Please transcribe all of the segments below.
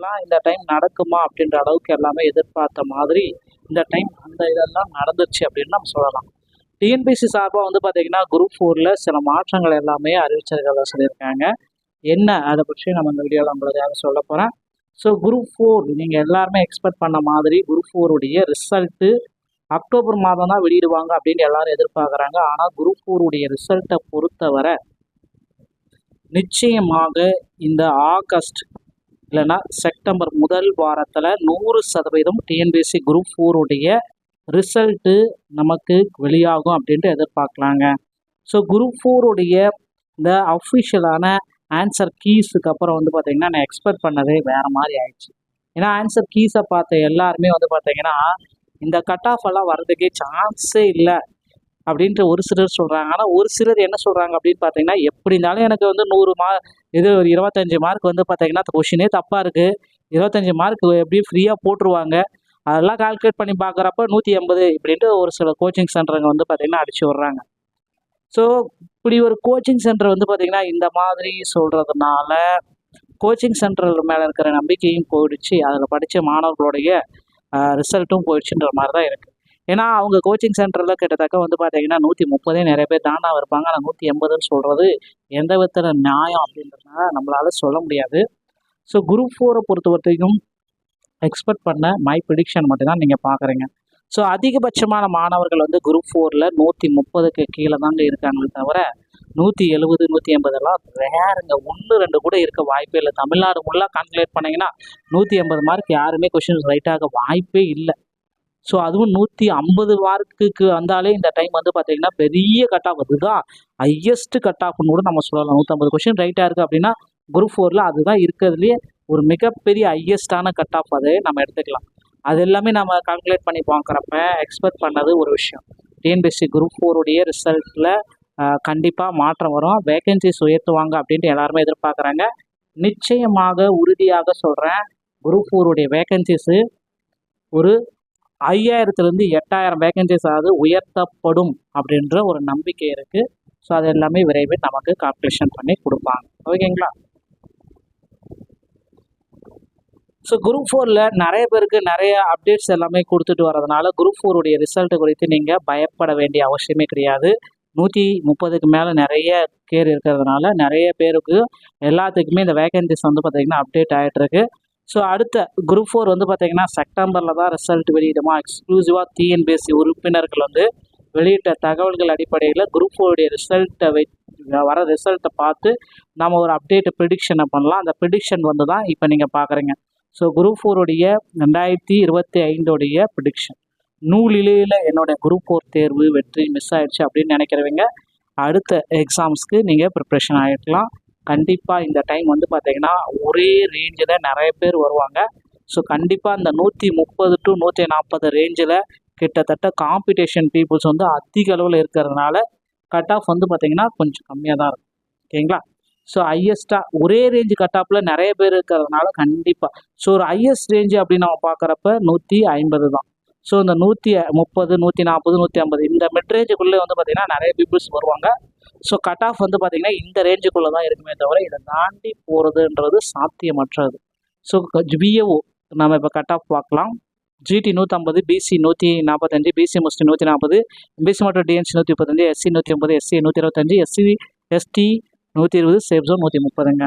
இதெல்லாம் இந்த டைம் நடக்குமா அப்படின்ற அளவுக்கு எல்லாமே எதிர்பார்த்த மாதிரி இந்த டைம் அந்த இதெல்லாம் நடந்துச்சு அப்படின்னு நம்ம சொல்லலாம். டிஎன்பிஎஸ்சி சார்பாக வந்து பார்த்தீங்கன்னா குரூப் 4ல் சில மாற்றங்கள் எல்லாமே அறிவிச்சிருக்கிறதா சொல்லியிருக்காங்க. என்ன அதை பற்றி நம்ம இந்த வீடியோவில் நம்மளுக்காக சொல்ல போகிறேன். ஸோ குரூப் 4 நீங்கள் எல்லாருமே எக்ஸ்பெக்ட் பண்ண மாதிரி குரூப் 4உடைய ரிசல்ட்டு அக்டோபர் மாதம் தான் வெளியிடுவாங்க அப்படின்னு எல்லாரும் எதிர்பார்க்குறாங்க. ஆனால் குரூப் 4உடைய ரிசல்ட்டை பொறுத்தவரை நிச்சயமாக இந்த ஆகஸ்ட் இல்லைன்னா செப்டம்பர் முதல் வாரத்தில் 100% டிஎன்பிஎஸ்சி குரூப் 4உடைய ரிசல்ட்டு நமக்கு வெளியாகும் அப்படின்ட்டு எதிர்பார்க்கலாங்க. ஸோ குரூப் 4உடைய இந்த அஃபிஷியலான ஆன்சர் கீஸுக்கு அப்புறம் வந்து பார்த்திங்கன்னா நான் எக்ஸ்பெக்ட் பண்ணதே வேறு மாதிரி ஆயிடுச்சு. ஏன்னா ஆன்சர் கீஸை பார்த்த எல்லாருமே வந்து பார்த்திங்கன்னா இந்த கட் ஆஃப் எல்லாம் வர்றதுக்கே சான்ஸே இல்லை அப்படின்ட்டு ஒரு சிலர் சொல்கிறாங்க. ஆனால் ஒரு சிலர் என்ன சொல்கிறாங்க அப்படின்னு பார்த்தீங்கன்னா, எப்படி இருந்தாலும் எனக்கு வந்து 100 இது ஒரு 25 மார்க் வந்து பார்த்தீங்கன்னா கொஷினே தப்பாக இருக்குது, 25 மார்க் எப்படியும் ஃப்ரீயாக போட்டுருவாங்க, அதெல்லாம் கால்குலேட் பண்ணி பார்க்குறப்ப 180 இப்படின்ட்டு ஒரு சில கோச்சிங் சென்டருங்க வந்து பார்த்திங்கன்னா அடிச்சு விட்றாங்க. ஸோ இப்படி ஒரு கோச்சிங் சென்டர் வந்து பார்த்திங்கன்னா இந்த மாதிரி சொல்கிறதுனால கோச்சிங் சென்டர் மேலே இருக்கிற நம்பிக்கையும் போயிடுச்சு, அதில் படித்த மாணவர்களுடைய ரிசல்ட்டும் போயிடுச்சுன்ற மாதிரி தான் இருக்குது. ஏன்னா அவங்க கோச்சிங் சென்டரில் கிட்டத்தட்ட வந்து பார்த்தீங்கன்னா 130 நிறைய பேர் தானாக இருப்பாங்க. ஆனால் 180ன்னு சொல்கிறது எந்த விதத்தில் நியாயம் அப்படின்றதுனால நம்மளால் சொல்ல முடியாது. ஸோ குரூப் 4 பொறுத்த வரைக்கும் எக்ஸ்பெக்ட் பண்ண மை ப்ரிடிக்ஷன் மட்டும்தான் நீங்கள் பார்க்குறீங்க. ஸோ அதிகபட்சமான மாணவர்கள் வந்து குரூப் 4ல் 130க்கு கீழே தாங்க இருக்காங்களே தவிர 170 180 ரேருங்க. 1-2 கூட இருக்க வாய்ப்பே இல்லை. தமிழ்நாடு ஃபுல்லாக கால்குலேட் பண்ணிங்கன்னா 180 மார்க் யாருமே கொஷின்ஸ் ரைட்டாக வாய்ப்பே இல்லை. ஸோ அதுவும் 150 மார்க்குக்கு வந்தாலே இந்த டைம் வந்து பார்த்திங்கன்னா பெரிய கட் ஆஃப், அதுதான் ஹையஸ்ட் கட் ஆஃப்னு கூட நம்ம சொல்லலாம். 150 கொஷின் ரைட்டாக இருக்குது அப்படின்னா குரூப் 4ல் அதுதான் இருக்கிறதுலேயே ஒரு மிகப்பெரிய ஹையஸ்டான கட் ஆஃப், அதை நம்ம எடுத்துக்கலாம். அது எல்லாமே நம்ம கால்குலேட் பண்ணி பார்க்குறப்ப எக்ஸ்பெக்ட் பண்ணது ஒரு விஷயம், டிஎன்பிஎஸ்சி குரூப் 4உடைய ரிசல்ட்டில் கண்டிப்பாக மாற்றம் வரும், வேகன்சிஸ் உயர்த்துவாங்க அப்படின்ட்டு எல்லாருமே எதிர்பார்க்குறாங்க. நிச்சயமாக உறுதியாக சொல்கிறேன், குரூப் 4உடைய வேகன்சிஸு ஒரு 5000லேருந்து 8000 வேகன்சிஸ் ஆகுது உயர்த்தப்படும் அப்படின்ற ஒரு நம்பிக்கை இருக்குது. ஸோ அது எல்லாமே விரைவில் நமக்கு கால்குலேஷன் பண்ணி கொடுப்பாங்க. ஓகேங்களா? ஸோ குரூப் 4ல் நிறைய பேருக்கு நிறைய அப்டேட்ஸ் எல்லாமே கொடுத்துட்டு வரதுனால குரூப் 4உடைய ரிசல்ட்டு குறித்து நீங்கள் பயப்பட வேண்டிய அவசியமே கிடையாது. 130க்கு மேலே நிறைய கேர் இருக்கிறதுனால நிறைய பேருக்கு எல்லாத்துக்குமே இந்த வேகன்சிஸ் வந்து பார்த்திங்கன்னா அப்டேட் ஆகிட்டுருக்கு. ஸோ அடுத்த குரூப் 4 வந்து பார்த்திங்கன்னா செப்டம்பரில் தான் ரிசல்ட் வெளியிடுமா. எக்ஸ்க்ளூசிவாக டிஎன்பிஎஸ்சி உறுப்பினர்கள் வந்து வெளியிட்ட தகவல்கள் அடிப்படையில் குரூப் 4உடைய ரிசல்ட்டை வர ரிசல்ட்டை பார்த்து நம்ம ஒரு அப்டேட் ப்ரிடிக்ஷனை பண்ணலாம். அந்த ப்ரிடிக்ஷன் வந்து தான் இப்போ நீங்கள் பார்க்குறீங்க. ஸோ குரூப் 4உடைய 2025 ப்ரிடிக்ஷன். நூலிலையில் என்னுடைய குரூப் 4 தேர்வு வெற்றி மிஸ் ஆகிடுச்சு அப்படின்னு நினைக்கிறவங்க அடுத்த எக்ஸாம்ஸ்க்கு நீங்கள் ப்ரிப்ரேஷன் ஆகிடலாம். கண்டிப்பாக இந்த டைம் வந்து பார்த்திங்கன்னா ஒரே ரேஞ்சில் நிறைய பேர் வருவாங்க. ஸோ கண்டிப்பாக இந்த 130 to 140 ரேஞ்சில் கிட்டத்தட்ட காம்படிஷன் பீப்புள்ஸ் வந்து அதிக அளவில் இருக்கிறதுனால கட் ஆஃப் வந்து பார்த்திங்கன்னா கொஞ்சம் கம்மியாக தான் இருக்கும். ஓகேங்களா? ஸோ ஹையஸ்ட்டாக ஒரே ரேஞ்சு கட் ஆஃபில் நிறைய பேர் இருக்கிறதுனால கண்டிப்பாக ஸோ ஒரு ஹையஸ்ட் ரேஞ்சு அப்படின்னு நம்ம பார்க்குறப்ப 150 தான். ஸோ இந்த 130 140 150 இந்த மிட்ரேஞ்சுக்குள்ளே வந்து பார்த்திங்கன்னா நிறைய பீப்புள்ஸ் வருவாங்க. ஸோ கட் ஆஃப் வந்து பார்த்திங்கன்னா இந்த ரேஞ்சுக்குள்ளே தான் இருக்குமே தவிர இதை தாண்டி போகிறதுன்றது சாத்தியமற்றது. ஸோ பிஏஓ நம்ம இப்போ கட் ஆஃப் பார்க்கலாம். GT 150, BC 145, BC Muslim 140, BC மற்றும் DNC 135, SC 150, SC 125, SC ST 120, safe zone 130ங்க.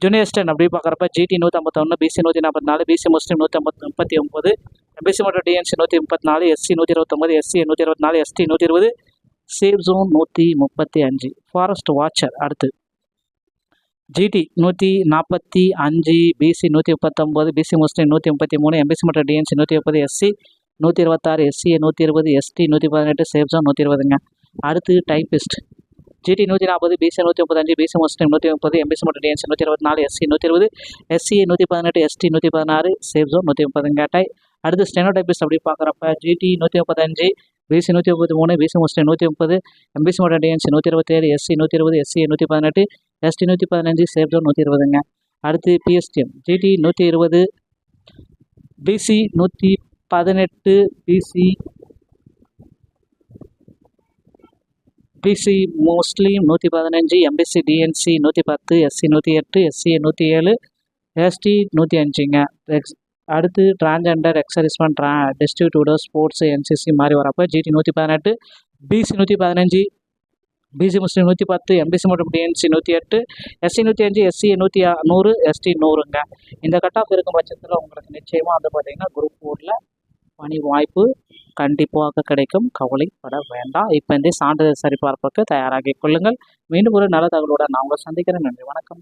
ஜூனியர் ஸ்டேன் அப்படி பார்க்குறப்ப GT 151, BC 144, BC Muslim 139, BC மற்றும் DNC 134, SC 129, SC 124, ST 120, safe zone 135. Forest watcher அடுத்து GT 145, BC 139, BC Muslim 133, MBC மற்றும் DNC 130, SC 126, SC 120, ST 118, safe zone 120ங்க. அடுத்து typist GT 140, BC 135, BC Muslim 130, MBC மற்றும் DNC 124, SC 120, SC 118, ST 116, safe zone 130ங்க. அடுத்து steno typist அப்படி பார்க்குறப்ப GT 135, BC 133, BC Muslim 130, MBC மற்றும் DNC 127, SC 120, SC 118, ST 115, safe zone 120ங்க. அடுத்து PSTM GT 120, BC 118, BC Muslim 115, MBC DNC 110, SC 108, SC 107, ST 105ங்க. அடுத்து transgender, ex-servicemen, distributor, sports, NCC மாதிரி வரப்போ ஜிடி 118, பிசி 115, பிசி முஸ்லீம் 110, MBC மற்றும் DNC 108, SC 105, SC 100, ST 100ங்க. இந்த cut off இருக்கும் பட்சத்தில் உங்களுக்கு நிச்சயமாக வந்து பார்த்தீங்கன்னா குரூப் 4ல் பணி வாய்ப்பு கண்டிப்பாக கிடைக்கும். கவலைப்பட வேண்டாம். இப்போ இந்த சான்றிதழ் சரிபார்ப்புக்கு தயாராகிக் கொள்ளுங்கள். மீண்டும் ஒரு நல்ல தகவலோட நான் உங்களை சந்திக்கிறேன். நன்றி, வணக்கம்.